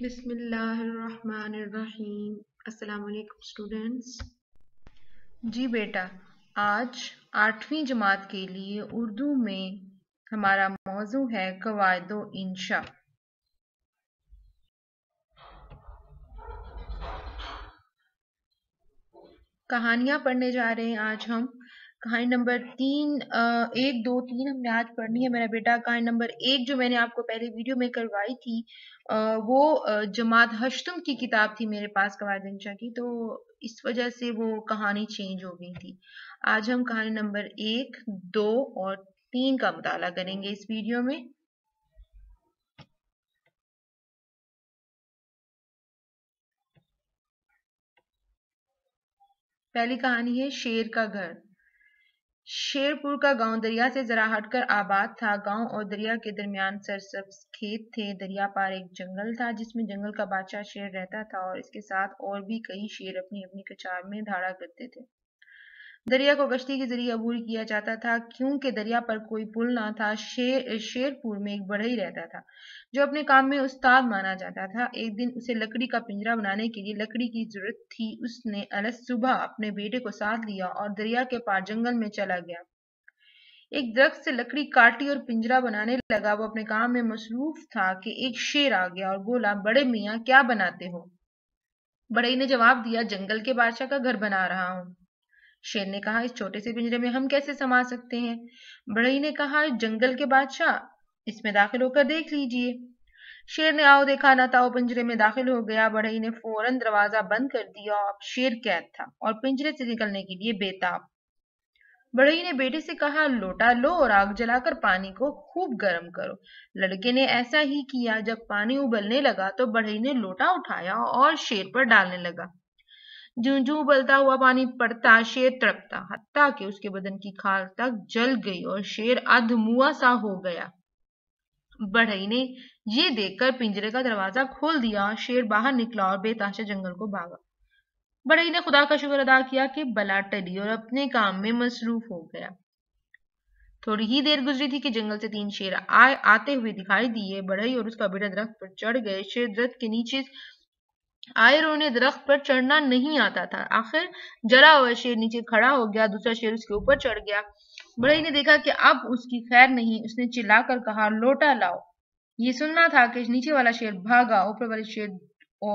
बिस्मिल्लाहिर्रहमानिर्रहीम। अस्सलाम वालेकुम स्टूडेंट्स। जी बेटा, आज 8वीं जमात के लिए उर्दू में हमारा मौजू है कवायदो इंशा। कहानियां पढ़ने जा रहे हैं आज हम। कहानी नंबर 1, 2, 3 हमने आज पढ़नी है मेरा बेटा। कहानी नंबर 1 जो मैंने आपको पहले वीडियो में करवाई थी वो जमात हश्तम की किताब थी मेरे पास कवायद इंशा की, तो इस वजह से वो कहानी चेंज हो गई थी। आज हम कहानी नंबर 1, 2 और 3 का मुताला करेंगे इस वीडियो में। पहली कहानी है शेर का घर। शेरपुर का गांव दरिया से जरा हटकर आबाद था। गांव और दरिया के दरमियान सरसब्ज खेत थे। दरिया पार एक जंगल था जिसमें जंगल का बादशाह शेर रहता था और इसके साथ और भी कई शेर अपनी अपनी कचार में धाड़ा करते थे। दरिया को कश्ती के जरिए अबूर किया जाता था क्योंकि दरिया पर कोई पुल ना था। शेरपुर में एक बढ़ई रहता था जो अपने काम में उस्ताद माना जाता था। एक दिन उसे लकड़ी का पिंजरा बनाने के लिए लकड़ी की जरूरत थी। उसने अलस सुबह अपने बेटे को साथ लिया और दरिया के पार जंगल में चला गया। एक दरख्त से लकड़ी काटी और पिंजरा बनाने लगा। वो अपने काम में मसरूफ था कि एक शेर आ गया और बोला, बड़े मियाँ क्या बनाते हो? बढ़ई ने जवाब दिया, जंगल के बादशाह का घर बना रहा हूँ। शेर ने कहा, इस छोटे से पिंजरे में हम कैसे समा सकते हैं? बढ़ई ने कहा, जंगल के बादशाह, इसमें दाखिल होकर देख लीजिए। शेर ने आओ देखा ना था, वो पिंजरे में दाखिल हो गया। बढ़ई ने फौरन दरवाजा बंद कर दिया। अब शेर कैद था और पिंजरे से निकलने के लिए बेताब। बढ़ई ने बेटे से कहा, लोटा लो और आग जलाकर पानी को खूब गर्म करो। लड़के ने ऐसा ही किया। जब पानी उबलने लगा तो बढ़ई ने लोटा उठाया और शेर पर डालने लगा। जूं जूं उबलता हुआ पानी पड़ता शेर तड़पता, हत्ता कि उसके बदन की खाल तक जल गई और शेर अधमुआ सा हो गया। बढ़ई ने ये देखकर पिंजरे का दरवाजा खोल दिया। शेर बाहर निकला और बेतहाशा जंगल को भागा। बढ़ई ने खुदा का शुक्र अदा किया कि बला टली और अपने काम में मसरूफ हो गया। थोड़ी ही देर गुजरी थी कि जंगल से 3 शेर आते हुए दिखाई दिए। बढ़ई और उसका बेटा दरख्त पर चढ़ गए। शेर दरख्त के नीचे आए और उन्हें दरख्त पर चढ़ना नहीं आता था। आखिर जरा हुआ शेर नीचे खड़ा हो गया। दूसरा शेर उसके ऊपर चढ़ गया। बढ़ई ने देखा कि अब उसकी खैर नहीं। उसने चिल्लाकर कहा, लोटा लाओ। ये सुनना था कि नीचे वाला शेर भागा। ऊपर वाले शेर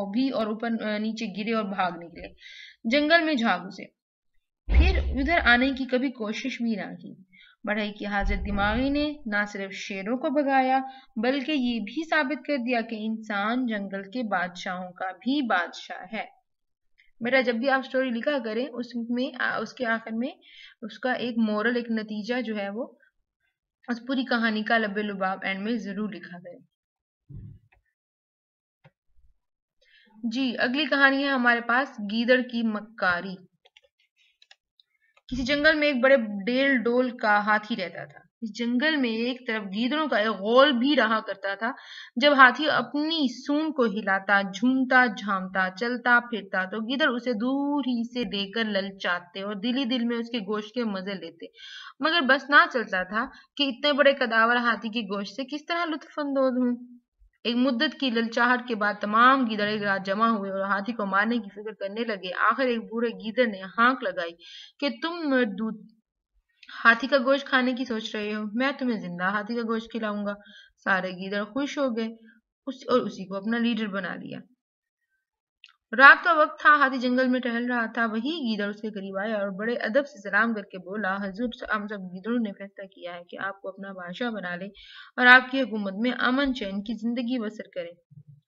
भी और ऊपर नीचे गिरे और भाग निकले, जंगल में झाग घुसे। फिर उधर आने की कभी कोशिश भी ना की। बढ़ई की हाजिर दिमागी ने ना सिर्फ शेरों को भगाया बल्कि ये भी साबित कर दिया कि इंसान जंगल के बादशाहों का भी बादशाह है। बेटा, जब भी आप स्टोरी लिखा करें उसमें उसके आखिर में उसका एक मोरल, एक नतीजा जो है वो उस पूरी कहानी का लब्बे लुबाब एंड में जरूर लिखा करें। जी, अगली कहानी है हमारे पास गीदड़ की मक्कारी। किसी जंगल में एक बड़े डेल डोल का हाथी रहता था। इस जंगल में एक तरफ गीदड़ों का एक गौल भी रहा करता था। जब हाथी अपनी सूंड को हिलाता, झूमता, झामता, चलता फिरता तो गीदड़ उसे दूर ही से देखकर ललचाते और दिल ही दिल में उसके गोश्त के मजे लेते। मगर बस ना चलता था कि इतने बड़े कदावर हाथी के गोश्त से किस तरह लुत्फ अंदोज हूं। एक मुद्दत की ललचाहट के बाद तमाम गीदड़ एक रात जमा हुए और हाथी को मारने की फिक्र करने लगे। आखिर एक बूढ़े गीदड़ ने हाँक लगाई कि तुम मर्दूद हाथी का गोश्त खाने की सोच रहे हो, मैं तुम्हें जिंदा हाथी का गोश्त खिलाऊंगा। सारे गीदड़ खुश हो गए और उसी को अपना लीडर बना लिया। रात का वक्त था। हाथी जंगल में टहल रहा था। वही गीदड़ उसके करीब आया और बड़े अदब से सलाम करके बोला, हजूर, हम सब गीदड़ों ने फैसला किया है कि आपको अपना बादशाह बना ले और आपकी हुकूमत में अमन चैन की जिंदगी बसर करें।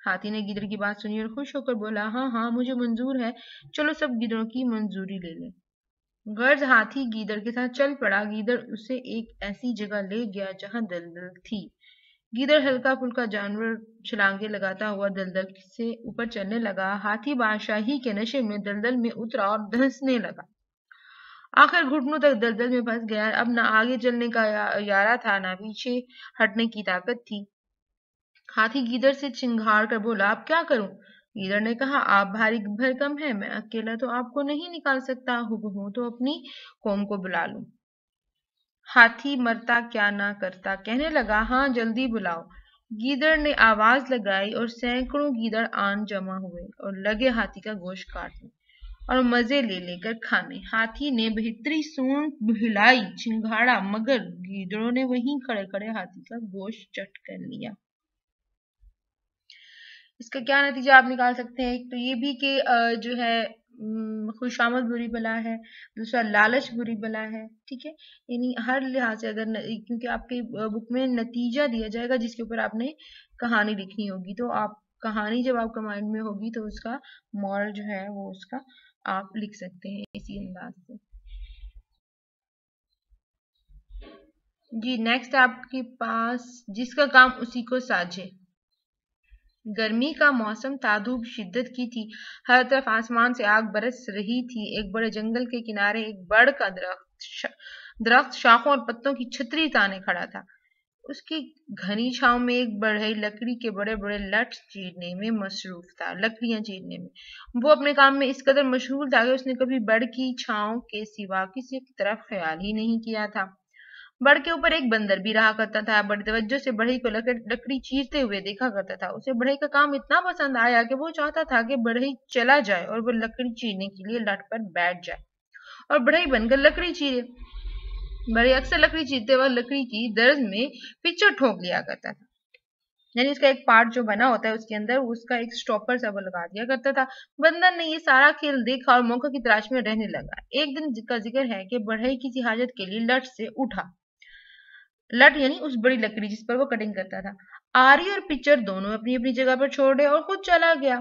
हाथी ने गीदड़ की बात सुनी और खुश होकर बोला, हाँ हाँ, मुझे मंजूर है, चलो सब गीदड़ों की मंजूरी ले लें। गर्ज हाथी गीदड़ के साथ चल पड़ा। गीदड़ उसे एक ऐसी जगह ले गया जहां दलदल थी। गीदड़ हल्का फुल्का जानवर छलांगे लगाता हुआ दलदल से ऊपर चलने लगा। हाथी बादशाही के नशे में दलदल में उतरा और धंसने लगा। आखिर घुटनों तक दलदल में फंस गया। अब न आगे चलने का यारा था, न पीछे हटने की ताकत थी। हाथी गीदड़ से चिंघाड़ कर बोला, अब क्या करूं? गीदड़ ने कहा, आप भारी भरकम है, मैं अकेला तो आपको नहीं निकाल सकता, हुक्म हो तो अपनी कौम को बुला लूं। हाथी मरता क्या ना करता, कहने लगा, हाँ जल्दी बुलाओ। गीदड़ ने आवाज लगाई और सैकड़ों गीदड़ आन जमा हुए और लगे हाथी का गोश्त काटने और मजे ले लेकर खाने। हाथी ने बेहतरी सूंड हिलाई चिंगाड़ा, मगर गीदड़ों ने वहीं खड़े खड़े हाथी का गोश्त चट कर लिया। इसका क्या नतीजा आप निकाल सकते हैं? एक तो ये भी कि जो है खुशामद बुरी बला है, दूसरा लालच बुरी बला है, ठीक है। यानी हर लिहाज से अगर क्योंकि आपके बुक में नतीजा दिया जाएगा जिसके ऊपर आपने कहानी लिखनी होगी, तो आप कहानी जब आपका माइंड में होगी तो उसका मॉरल जो है वो उसका आप लिख सकते हैं इसी अंदाज से। जी नेक्स्ट आपके पास जिसका काम उसी को साझे। गर्मी का मौसम था, धूप शिद्दत की थी, हर तरफ आसमान से आग बरस रही थी। एक बड़े जंगल के किनारे एक बड़ का दरख्त शाखों और पत्तों की छतरी ताने खड़ा था। उसकी घनी छांव में एक बढ़ई लकड़ी के बड़े बड़े लठ चीरने में मसरूफ था, लकड़ियां चीरने में। वो अपने काम में इस कदर मशगूल था कि उसने कभी बड़ की छांव के सिवा किसी की तरफ ख्याल ही नहीं किया था। बड़ के ऊपर एक बंदर भी रहा करता था, बड़ी तवज्जो से बढ़ई को लकड़ी चीरते हुए देखा करता था। उसे बढ़ई का काम इतना पसंद आया कि वो चाहता था कि बढ़ई चला जाए और वो लकड़ी चीरने के लिए लठ पर बैठ जाए और बढ़ई बनकर लकड़ी चीरे। बढ़ई अक्सर लकड़ी चीरते वक्त लकड़ी की दर्ज में पिक्चर ठोक लिया करता था, यानी इसका एक पार्ट जो बना होता है उसके अंदर उसका एक स्टॉपर सा वो लगा दिया करता था। बंदर ने ये सारा खेल देखा और मौका की तलाश में रहने लगा। एक दिन का जिक्र है कि बढ़ई किसी हाजत के लिए लठ से उठा, लठ यानी उस बड़ी लकड़ी जिस पर वो कटिंग करता था। आरी और पिक्चर दोनों अपनी अपनी जगह पर छोड़ और खुद चला गया।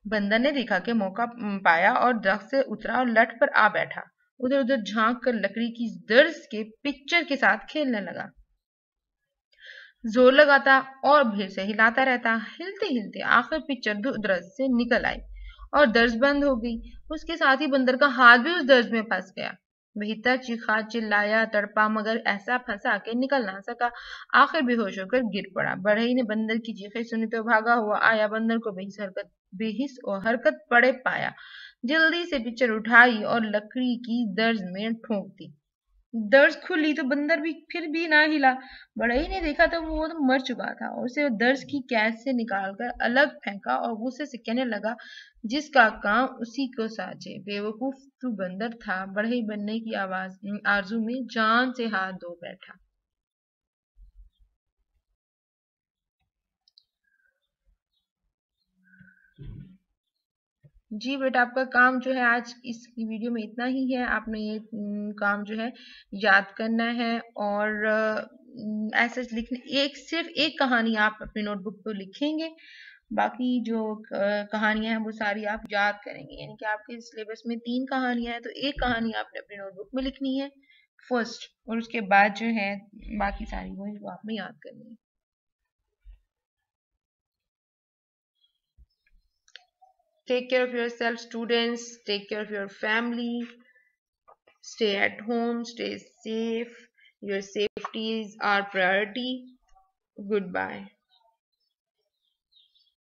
बंदर ने देखा कि मौका पाया और दरख्त से उतरा और लठ पर आ बैठा। उधर उधर झांक कर लकड़ी की दर्ज के पिक्चर के साथ खेलने लगा। जोर लगाता और भीड़ से हिलाता रहता। हिलते हिलते आखिर पिक्चर दर्ज से निकल आई और दर्ज बंद हो गई। उसके साथ ही बंदर का हाथ भी उस दर्ज में फंस गया। बेहतर चीखा चिल्लाया तड़पा, मगर ऐसा फंसा के निकल ना सका। आखिर बेहोश होकर गिर पड़ा। बढ़ई ने बंदर की चीखें सुनी तो भागा हुआ आया, बंदर को बेहिस और हरकत पड़े पाया। जल्दी से पिक्चर उठाई और लकड़ी की दर्ज में ठोक दी। दर्ज खुली तो बंदर भी फिर भी ना हिला। बढ़ई ने देखा तो वो तो मर चुका था और उसे दर्ज की कैद से निकालकर अलग फेंका और गुस्से से कहने लगा, जिसका काम उसी को साझे। बेवकूफ तू बंदर था, बढ़ई बनने की आरजू में जान से हाथ धो बैठा। जी बेटा, आपका काम जो है आज इस वीडियो में इतना ही है। आपने ये काम जो है याद करना है और ऐसे लिखने सिर्फ एक कहानी आप अपनी नोटबुक पर लिखेंगे, बाकी जो कहानियां हैं वो सारी आप याद करेंगे। यानी कि आपके सिलेबस में 3 कहानियां हैं तो एक कहानी आपने अपनी नोटबुक में लिखनी है फर्स्ट, और उसके बाद जो है बाकी सारी वो आपने याद करनी है। Take care of yourself, students. Take care of your family. Stay at home. Stay safe. Your safety is our priority. Goodbye.